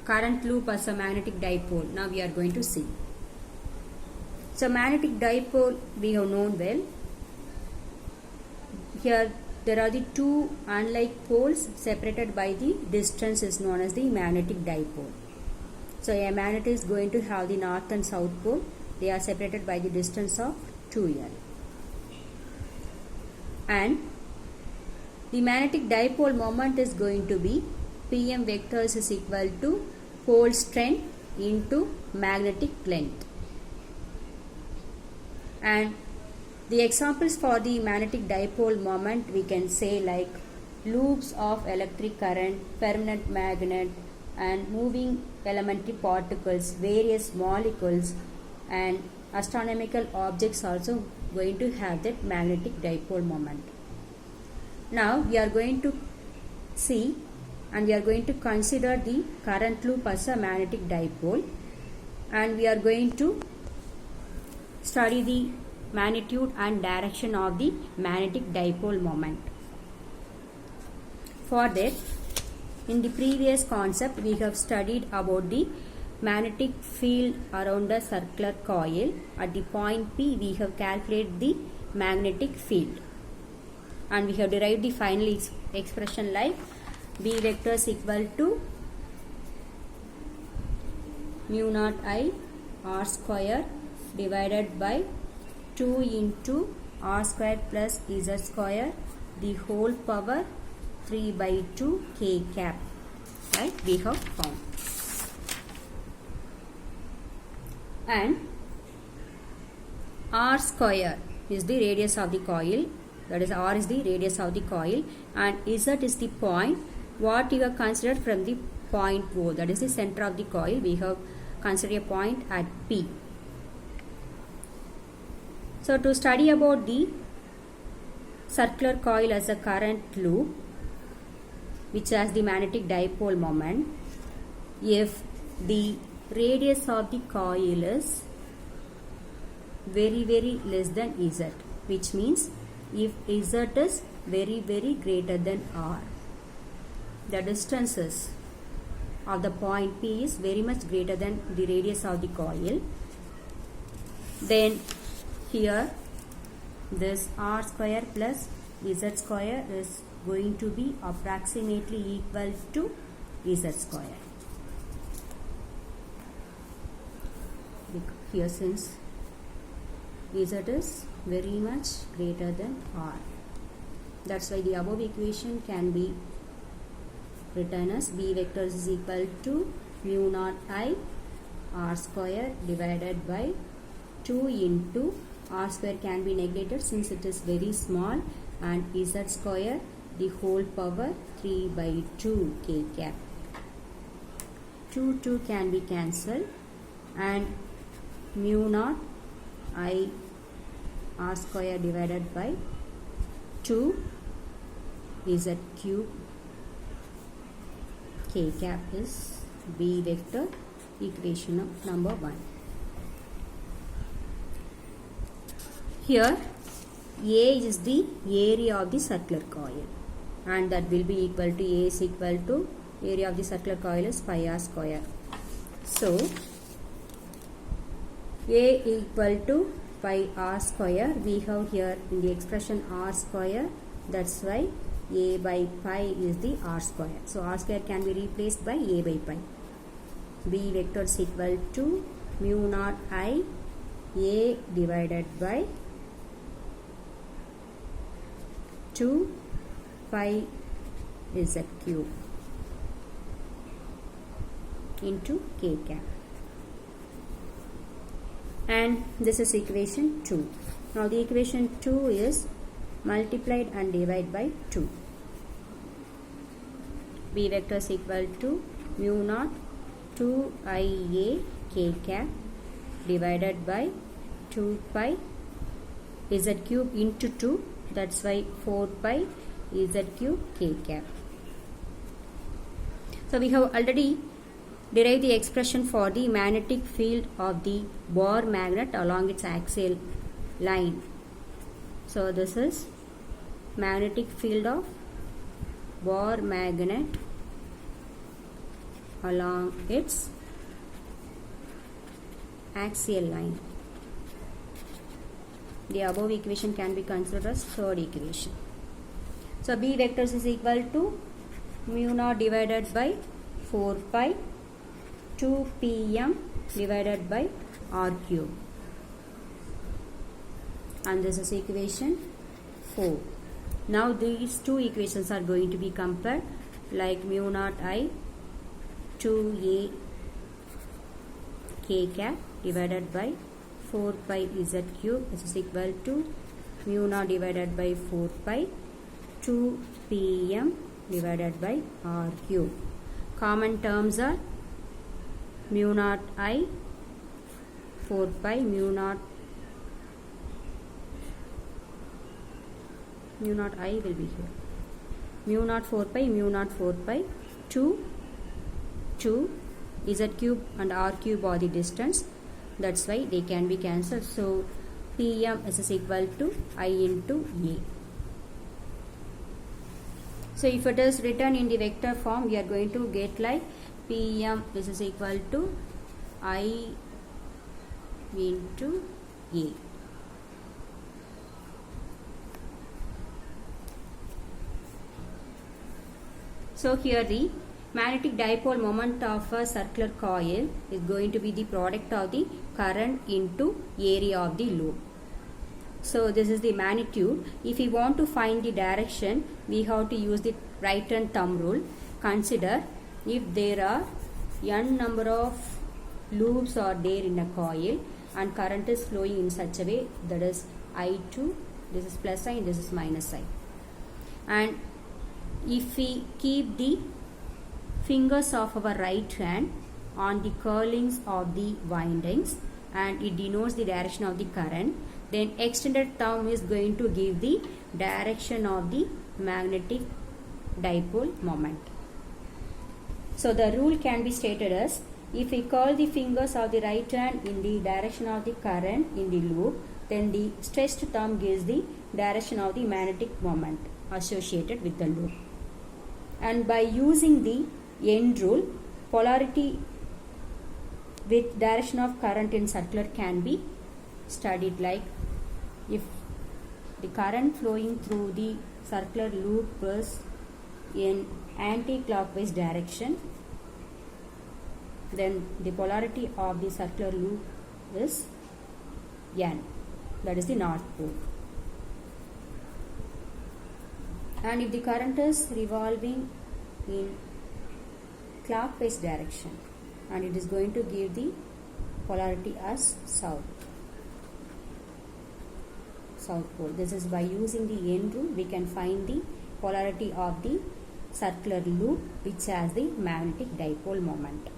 current loop as a magnetic dipole. Now we are going to see. So magnetic dipole we have known well. Here there are the two unlike poles separated by the distance is known as the magnetic dipole. So a magnet is going to have the north and south pole. They are separated by the distance of 2L. And the magnetic dipole moment is going to be Pm vectors is equal to pole strength into magnetic length. And the examples for the magnetic dipole moment we can say like loops of electric current, permanent magnet, and moving elementary particles, various molecules, and astronomical objects also going to have that magnetic dipole moment. Now we are going to see and we are going to consider the current loop as a magnetic dipole, and we are going to study the magnitude and direction of the magnetic dipole moment. For that, in the previous concept we have studied about the magnetic field around a circular coil. At the point P we have calculated the magnetic field, and we have derived the final expression like B vector is equal to mu naught I r square divided by 2 into r square plus z square the whole power 3 by 2 k cap, right, we have found. And r square is the radius of the coil, that is r is the radius of the coil, and z is the point what you have considered from the point O, that is the center of the coil. We have considered a point at P. So to study about the circular coil as a current loop which has the magnetic dipole moment, if the radius of the coil is very less than z, which means if z is very greater than r, the distances of the point P is very much greater than the radius of the coil, then here this r square plus z square is going to be approximately equal to z square. Here since z is very much greater than r, that's why the above equation can be written as B vectors is equal to mu naught I r square divided by 2 into r square can be negated since it is very small, and z square the whole power 3 by 2 k cap. 2 can be cancelled, and mu naught I r square divided by 2 z cube k cap is B vector equation of number 1. Here A is the area of the circular coil, and that will be equal to A is equal to area of the circular coil is pi r square. So A equal to pi r square we have here in the expression r square, that's why A by pi is the r square. So r square can be replaced by A by pi. B vector is equal to mu naught I A divided by 2 pi z cube into k cap, and this is equation 2. Now the equation 2 is multiplied and divided by 2. B vector is equal to mu naught 2 IA k cap divided by 2 pi z cube into 2, that's why 4 pi z cube k cap. So we have already derived the expression for the magnetic field of the Bohr magnet along its axial line. So this is magnetic field of Bohr magnet along its axial line. The above equation can be considered as third equation. So B vectors is equal to mu naught divided by 4 pi 2 pm divided by r cube, and this is equation 4. Now these two equations are going to be compared, like mu naught I 2a k cap divided by 4 pi z cube, this is equal to mu naught divided by 4 pi 2 pm divided by r cube. Common terms are mu naught I 4 pi mu naught I will be here. Mu naught 4 pi 2 z cube and r cube are the distance. That's why they can be cancelled. So Pm is equal to I into A. So if it is written in the vector form, we are going to get like Pm is equal to I into A. So here the magnetic dipole moment of a circular coil is going to be the product of the current into area of the loop. So this is the magnitude. If we want to find the direction, we have to use the right hand thumb rule. Consider if there are n number of loops are there in a coil and current is flowing in such a way, that is I2, this is plus sign, this is minus sign. And if we keep the fingers of our right hand on the curlings of the windings and it denotes the direction of the current, then extended thumb is going to give the direction of the magnetic dipole moment. So the rule can be stated as, if we curl the fingers of the right hand in the direction of the current in the loop, then the stretched thumb gives the direction of the magnetic moment associated with the loop. And by using the end rule, polarity with direction of current in circular can be studied, like if the current flowing through the circular loop is in anti-clockwise direction, then the polarity of the circular loop is N, that is the north pole. And if the current is revolving in clockwise direction, and it is going to give the polarity as south pole. This is by using the end rule we can find the polarity of the circular loop which has the magnetic dipole moment.